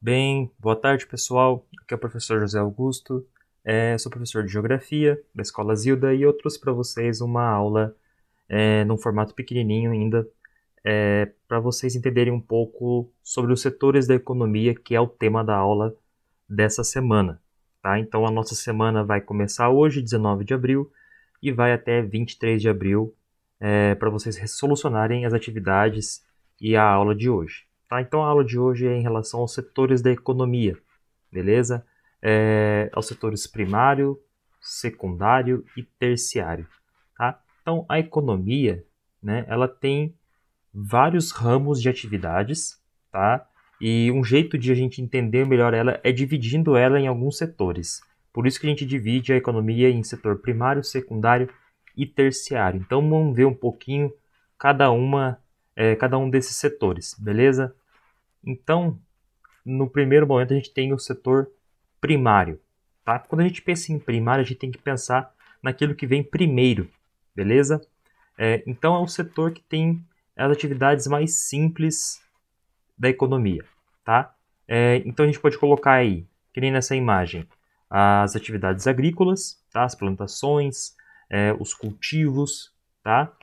Bem, boa tarde, pessoal. Aqui é o professor José Augusto. Sou professor de Geografia da Escola Zilda e eu trouxe para vocês uma aula num formato pequenininho ainda, para vocês entenderem um pouco sobre os setores da economia, que é o tema da aula dessa semana. Tá? Então, a nossa semana vai começar hoje, 19 de abril, e vai até 23 de abril, para vocês solucionarem as atividades e a aula de hoje. Tá? Então, a aula de hoje é em relação aos setores da economia, beleza? Aos setores primário, secundário e terciário. Tá? Então, a economia, né, ela tem vários ramos de atividades, tá? E um jeito de a gente entender melhor ela é dividindo ela em alguns setores. Por isso que a gente divide a economia em setor primário, secundário e terciário. Então vamos ver um pouquinho cada um desses setores, beleza? Então, no primeiro momento a gente tem o setor primário, tá? Quando a gente pensa em primário, a gente tem que pensar naquilo que vem primeiro, beleza? Então é o setor que tem as atividades mais simples da economia, tá? Então a gente pode colocar aí, que nem nessa imagem, as atividades agrícolas, tá? As plantações, os cultivos, tá?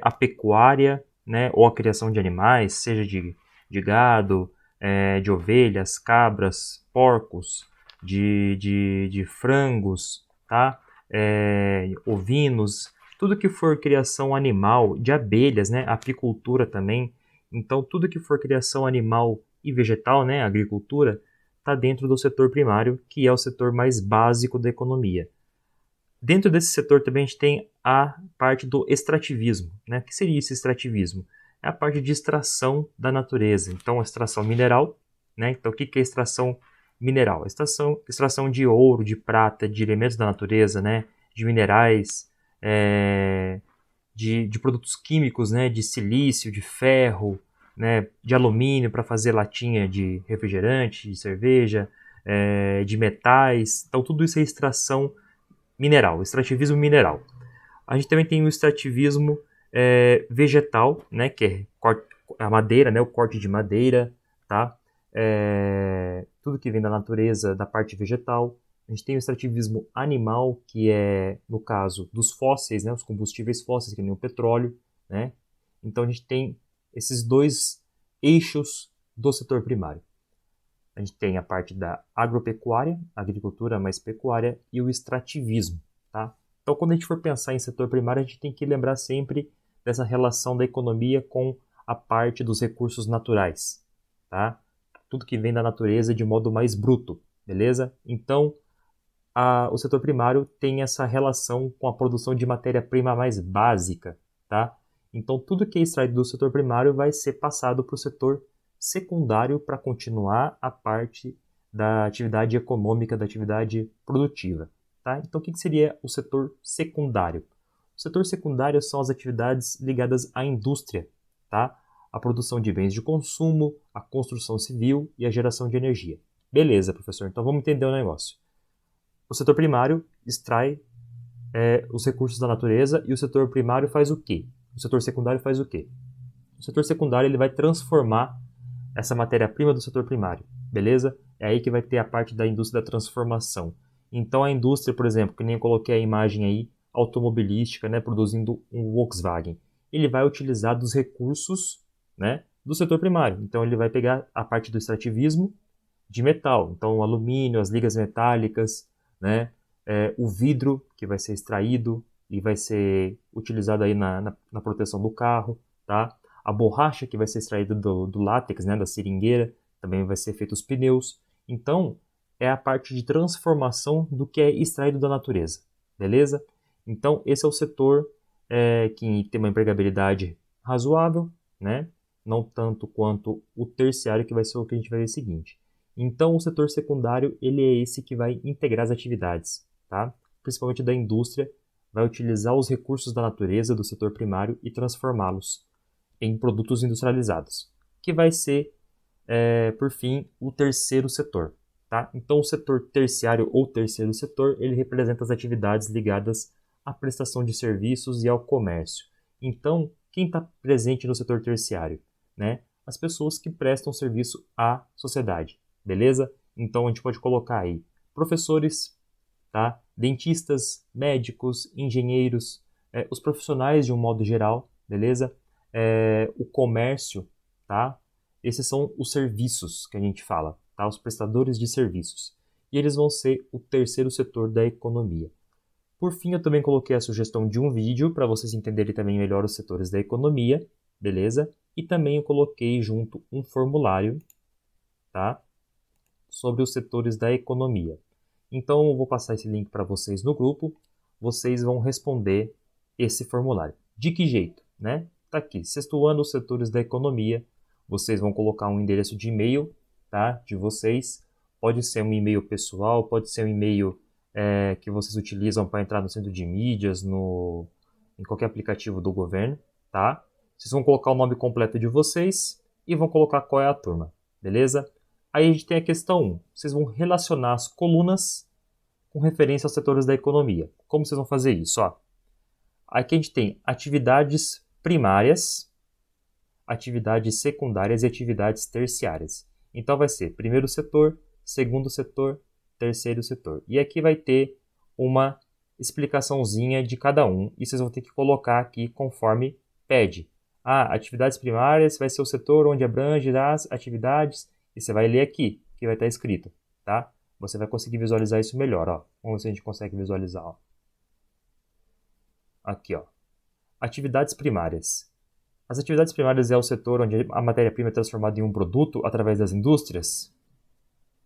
A pecuária, né? Ou a criação de animais, seja de gado, de ovelhas, cabras, porcos, de frangos, tá? Ovinos, tudo que for criação animal, de abelhas, né? Apicultura também. Então, tudo que for criação animal e vegetal, né? Agricultura, está dentro do setor primário, que é o setor mais básico da economia. Dentro desse setor também a gente tem a parte do extrativismo, né? O que seria esse extrativismo? É a parte de extração da natureza. Então, a extração mineral, né? Então, o que é extração mineral? Extração de ouro, de prata, de elementos da natureza, né? De minerais, de produtos químicos, né? De silício, de ferro, né? De alumínio para fazer latinha de refrigerante, de cerveja, de metais. Então, tudo isso é extração mineral, extrativismo mineral. A gente também tem o extrativismo vegetal, né, que é a madeira, né, o corte de madeira, tá? Tudo que vem da natureza, da parte vegetal. A gente tem o extrativismo animal, que é, no caso, dos fósseis, né, os combustíveis fósseis, que nem o petróleo, né? Então a gente tem esses dois eixos do setor primário. A gente tem a parte da agropecuária, agricultura mais pecuária, e o extrativismo, tá? Então, quando a gente for pensar em setor primário, a gente tem que lembrar sempre dessa relação da economia com a parte dos recursos naturais, tá? Tudo que vem da natureza de modo mais bruto, beleza? Então, o setor primário tem essa relação com a produção de matéria-prima mais básica, tá? Então, tudo que é extraído do setor primário vai ser passado para o setor secundário para continuar a parte da atividade econômica, da atividade produtiva, tá? Então, o que seria o setor secundário? O setor secundário são as atividades ligadas à indústria, tá? A produção de bens de consumo, a construção civil e a geração de energia. Beleza, professor, então vamos entender o negócio. O setor primário extrai os recursos da natureza e o setor primário faz o quê? O setor secundário faz o quê? O setor secundário ele vai transformar essa matéria-prima do setor primário, beleza? É aí que vai ter a parte da indústria da transformação. Então a indústria, por exemplo, que nem eu coloquei a imagem aí, automobilística, né, produzindo um Volkswagen, ele vai utilizar dos recursos, né, do setor primário. Então ele vai pegar a parte do extrativismo de metal, então o alumínio, as ligas metálicas, né, o vidro que vai ser extraído e vai ser utilizado aí na proteção do carro, tá? A borracha que vai ser extraída do látex, né, da seringueira, também vai ser feito os pneus. Então, é a parte de transformação do que é extraído da natureza, beleza? Então, esse é o setor que tem uma empregabilidade razoável, né? Não tanto quanto o terciário, que vai ser o que a gente vai ver seguinte. Então, o setor secundário ele é esse que vai integrar as atividades, tá? Principalmente da indústria, vai utilizar os recursos da natureza do setor primário e transformá-los em produtos industrializados, que vai ser, por fim, o terceiro setor. Tá? Então, o setor terciário ou terceiro setor, ele representa as atividades ligadas à prestação de serviços e ao comércio. Então, quem está presente no setor terciário? Né? As pessoas que prestam serviço à sociedade. beleza? Então a gente pode colocar aí professores, tá? Dentistas, médicos, engenheiros, os profissionais de um modo geral, beleza? O comércio, tá? Esses são os serviços que a gente fala, tá? Os prestadores de serviços. E eles vão ser o terceiro setor da economia. Por fim, eu também coloquei a sugestão de um vídeo para vocês entenderem também melhor os setores da economia, beleza? E também eu coloquei junto um formulário, tá? Sobre os setores da economia. Então, eu vou passar esse link para vocês no grupo. Vocês vão responder esse formulário. De que jeito, né? Tá aqui, sexto ano, os setores da economia. Vocês vão colocar um endereço de e-mail, tá? De vocês. Pode ser um e-mail pessoal, pode ser um e-mail que vocês utilizam para entrar no centro de mídias, em qualquer aplicativo do governo, tá? Vocês vão colocar o nome completo de vocês e vão colocar qual é a turma, beleza? Aí a gente tem a questão 1. Vocês vão relacionar as colunas com referência aos setores da economia. Como vocês vão fazer isso? Ó, aqui a gente tem atividades primárias, atividades secundárias e atividades terciárias. Então vai ser primeiro setor, segundo setor, terceiro setor. E aqui vai ter uma explicaçãozinha de cada um e vocês vão ter que colocar aqui conforme pede. Atividades primárias vai ser o setor onde abrange as atividades e você vai ler aqui, que vai estar escrito, tá? Você vai conseguir visualizar isso melhor, ó. Vamos ver se a gente consegue visualizar, ó. Aqui, ó. Atividades primárias. As atividades primárias é o setor onde a matéria-prima é transformada em um produto através das indústrias.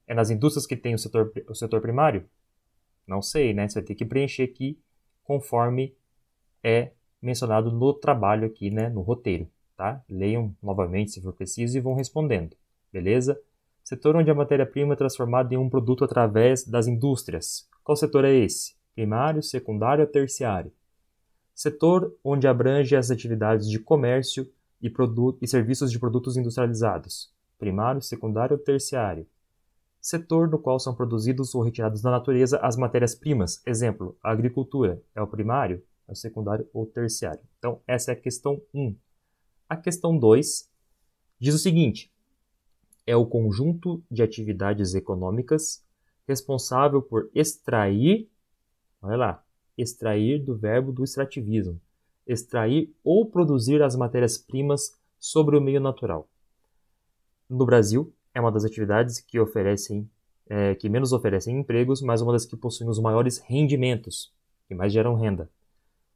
É nas indústrias que tem o setor primário? Não sei, né? Você vai ter que preencher aqui conforme é mencionado no trabalho aqui, né? No roteiro, tá? Leiam novamente se for preciso e vão respondendo, beleza? Setor onde a matéria-prima é transformada em um produto através das indústrias. Qual setor é esse? Primário, secundário ou terciário? Setor onde abrange as atividades de comércio e serviços de produtos industrializados. Primário, secundário ou terciário? Setor no qual são produzidos ou retirados da natureza as matérias-primas. Exemplo, a agricultura é o primário, é o secundário ou terciário. Então, essa é a questão 1. A questão 2 diz o seguinte: é o conjunto de atividades econômicas responsável por extrair, olha lá, extrair do verbo do extrativismo, extrair ou produzir as matérias-primas sobre o meio natural. No Brasil, é uma das atividades que que menos oferecem empregos, mas uma das que possuem os maiores rendimentos, que mais geram renda.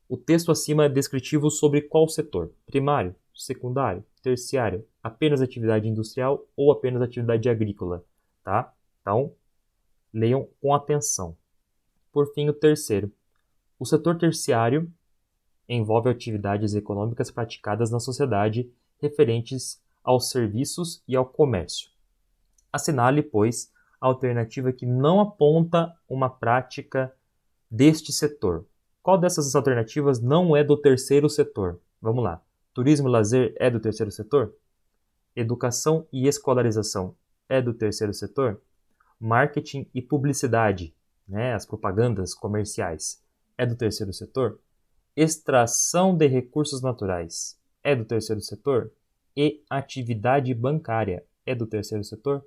O texto acima é descritivo sobre qual setor? Primário, secundário, terciário, apenas atividade industrial ou apenas atividade agrícola, tá? Então, leiam com atenção. Por fim, o terceiro. O setor terciário envolve atividades econômicas praticadas na sociedade referentes aos serviços e ao comércio. Assinale, pois, a alternativa que não aponta uma prática deste setor. Qual dessas alternativas não é do terceiro setor? Vamos lá. Turismo e lazer é do terceiro setor? Educação e escolarização é do terceiro setor? Marketing e publicidade, né, as propagandas comerciais, é do terceiro setor? Extração de recursos naturais é do terceiro setor? E atividade bancária é do terceiro setor?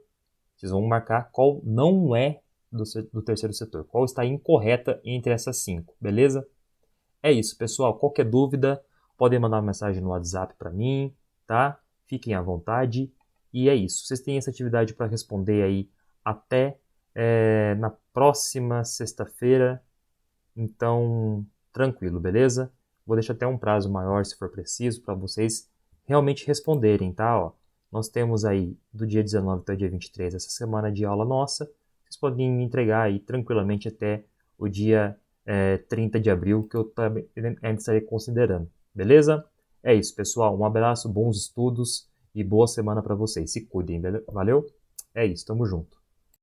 Vocês vão marcar qual não é do terceiro setor, qual está incorreta entre essas 5, beleza? É isso, pessoal. Qualquer dúvida, podem mandar uma mensagem no WhatsApp para mim, tá? Fiquem à vontade. E é isso. Vocês têm essa atividade para responder aí até na próxima sexta-feira. Então, tranquilo, beleza? Vou deixar até um prazo maior, se for preciso, para vocês realmente responderem, tá? Ó, nós temos aí do dia 19 até o dia 23 essa semana de aula nossa. Vocês podem me entregar aí tranquilamente até o dia 30 de abril, que eu também estarei considerando, beleza? É isso, pessoal. Um abraço, bons estudos e boa semana para vocês. Se cuidem, valeu? É isso, tamo junto.